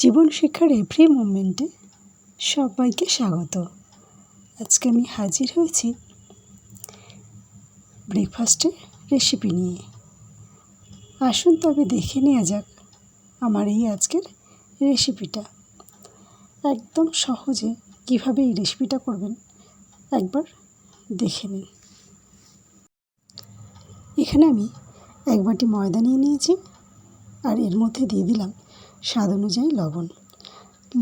জীবন শিক্ষার এভরি মোমেন্টে সবাইকে স্বাগত। আজকে আমি হাজির হয়েছি ব্রেকফাস্টের রেসিপি নিয়ে। আসুন তবে দেখে নেওয়া যাক আমার এই আজকের রেসিপিটা। একদম সহজে কিভাবে এই রেসিপিটা করবেন একবার দেখে নিন। এখানে আমি 1 বাটি ময়দা নিয়ে নিয়েছি, আর এর মধ্যে দিয়ে দিলাম স্বাদ অনুযায়ী লবণ।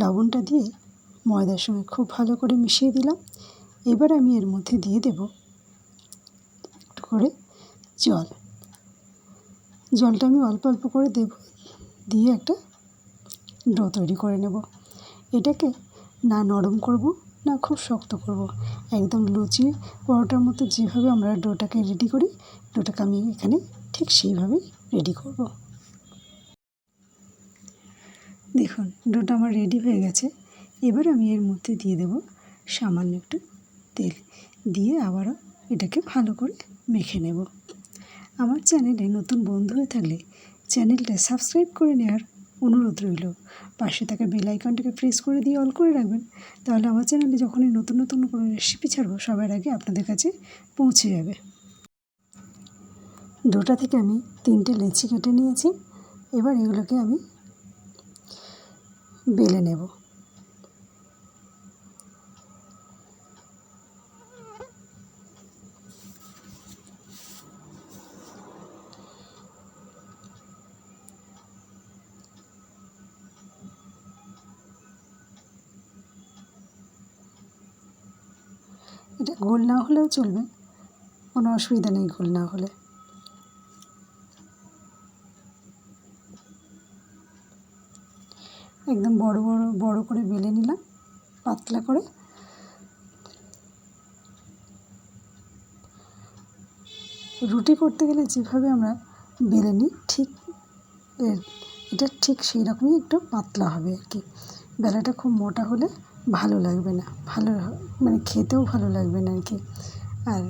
লবণটা দিয়ে ময়দার সঙ্গে খুব ভালো করে মিশিয়ে দিলাম। এবার আমি এর মধ্যে দিয়ে দেব একটু করে জল। জলটা আমি অল্প অল্প করে দেব, দিয়ে একটা ডো তৈরি করে নেব। এটাকে না নরম করব না খুব শক্ত করব, একদম লুচি পরোটার মতো যেভাবে আমরা ডোটাকে রেডি করি, ডোটাকে আমি এখানে ঠিক সেইভাবেই রেডি করব। দেখুন ডোটা আমার রেডি হয়ে গেছে। এবার আমি এর মধ্যে দিয়ে দেব সামান্য একটু তেল, দিয়ে আবারও এটাকে ভালো করে মেখে নেব। আমার চ্যানেলে নতুন বন্ধু হয়ে থাকলে চ্যানেলটা সাবস্ক্রাইব করে নেওয়ার অনুরোধ রইল। পাশে থাকা বেল আইকনটাকে প্রেস করে দিয়ে অল করে রাখবেন, তাহলে আমার চ্যানেলে যখনই নতুন নতুন কোনো রেসিপি ছাড়বো সবার আগে আপনাদের কাছে পৌঁছে যাবে। ডোটা থেকে আমি 3টে লেচি কেটে নিয়েছি। এবার এগুলোকে আমি বেলে নেব। এটা গোল না হলেও চলবে, কোনো অসুবিধা নেই গোল না হলে। একদম বড় বড় বড় করে বেলে নিলাম, পাতলা করে। রুটি করতে গেলে যেভাবে আমরা বেলে নিই ঠিক এটা ঠিক সেই রকমই একটু পাতলা হবে আর কি। বেলাটা খুব মোটা হলে ভালো লাগবে না, ভালো মানে খেতেও ভালো লাগবে না আর কি, আর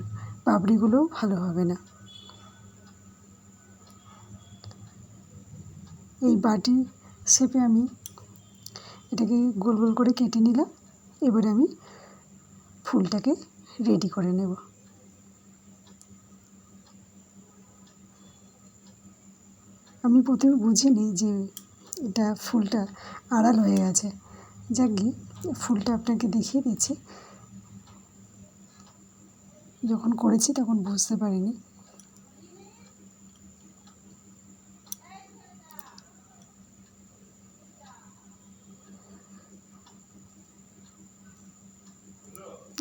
পাপড়িগুলোও ভালো হবে না। এই বাটির শেপে আমি এটাকে গোল গোল করে কেটে নিলাম। এবারে আমি ফুলটাকে রেডি করে নেব। আমি প্রথমে বুঝিনি যে এটা ফুলটা আড়াল হয়ে গেছে। যাক গিয়ে ফুলটা আপনাকে দেখিয়ে দিচ্ছি, যখন করেছি তখন বুঝতে পারিনি।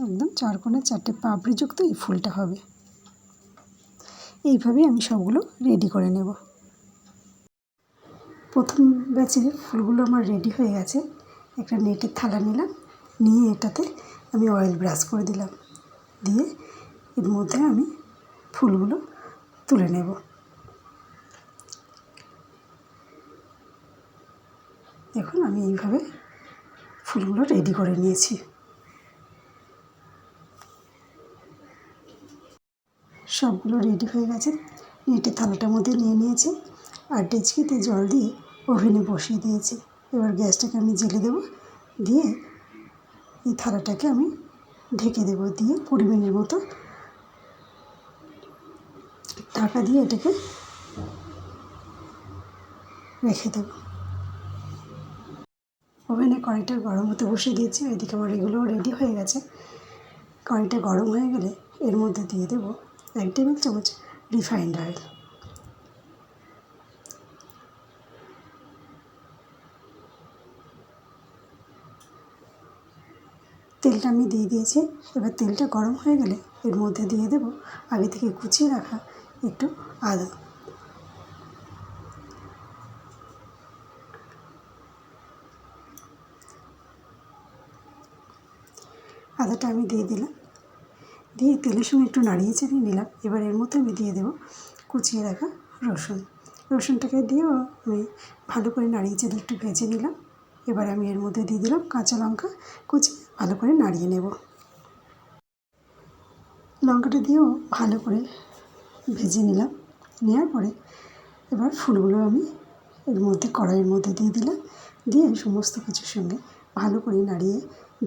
একদম 4 কোণে 4টে পাপড়িযুক্ত এই ফুলটা হবে। এইভাবেই আমি সবগুলো রেডি করে নেব। প্রথম ব্যাচের ফুলগুলো আমার রেডি হয়ে গেছে। একটা নেটের থালা নিলাম, নিয়ে এটাতে আমি অয়েল ব্রাশ করে দিলাম, দিয়ে এর মধ্যে আমি ফুলগুলো তুলে নেব। দেখুন আমি এইভাবে ফুলগুলো রেডি করে নিয়েছি। সবগুলো রেডি হয়ে গেছে। নেটের থালাটার মধ্যে নিয়ে নিয়েছি, আর ডেচকিতে জল দিয়ে ওভেনে বসিয়ে দিয়েছি। এবার গ্যাসটাকে আমি জ্বেলে দেবো, দিয়ে এই থালাটাকে আমি ঢেকে দেবো, দিয়ে 20 মিনিটের মতো ঢাকা দিয়ে এটাকে রেখে দেবো। ওভেনে কড়াইটা গরম হতে বসিয়ে দিয়েছি। এদিকে আমার এগুলোও রেডি হয়ে গেছে। কড়াইটা গরম হয়ে গেলে এর মধ্যে দিয়ে দেবো 1 টেবিল চামচ রিফাইন্ড অয়েল। তেলটা আমি দিয়ে দিয়েছি। এবার তেলটা গরম হয়ে গেলে এর মধ্যে দিয়ে দেবো আগে থেকে কুচিয়ে রাখা একটু আদা। আদাটা আমি দিয়ে দিলাম, দিয়ে তেলের সঙ্গে একটু নাড়িয়ে চাড়িয়ে নিলাম। এবার এর মধ্যে আমি দিয়ে দেবো কুচিয়ে রাখা রসুন। রসুনটাকে দিয়েও আমি ভালো করে নাড়িয়ে চাড়িয়ে একটু ভেজে নিলাম। এবার আমি এর মধ্যে দিয়ে দিলাম কাঁচা লঙ্কা কুচি, ভালো করে নাড়িয়ে নেব। লঙ্কাটা দিয়েও ভালো করে ভেজে নিলাম। নেওয়ার পরে এবার ফুলগুলো আমি এর মধ্যে কড়াইয়ের মধ্যে দিয়ে দিলাম, দিয়ে সমস্ত কিছুর সঙ্গে ভালো করে নাড়িয়ে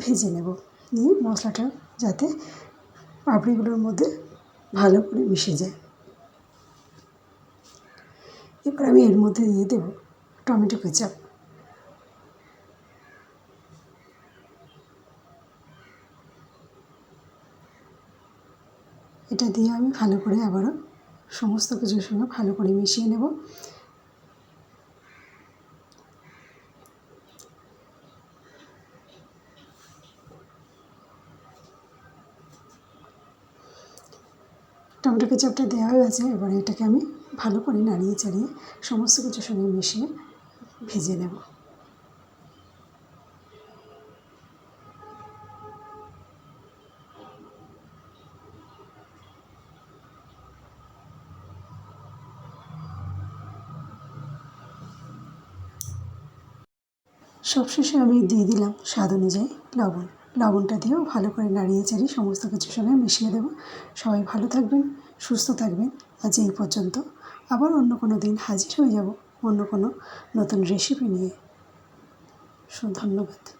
ভেজে নেব। নিয়ে মশলাটা যাতে পাপড়িগুলোর মধ্যে ভালো করে মিশে যায়। এবার আমি এর মধ্যে দিয়ে দেব টমেটো কেচাপ। এটা দিয়ে আমি ভালো করে আবারও সমস্ত কিছুর সঙ্গে ভালো করে মিশিয়ে নেব। টমেটো কেচাপটা দেওয়া হয়ে গেছে, এবার এটাকে আমি ভালো করে নাড়িয়ে চাড়িয়ে সমস্ত কিছুর সঙ্গে মিশিয়ে ভেজে নেব। সবশেষে আমি দিয়ে দিলাম স্বাদ অনুযায়ী লবণ। লবণটা দিয়েও ভালো করে নাড়িয়ে চাড়িয়ে সমস্ত কিছুর সঙ্গে মিশিয়ে দেবো। সবাই ভালো থাকবেন, সুস্থ থাকবেন। আজ এই পর্যন্ত। আবার অন্য কোনো দিন হাজির হয়ে যাব অন্য কোনো নতুন রেসিপি নিয়ে। ধন্যবাদ।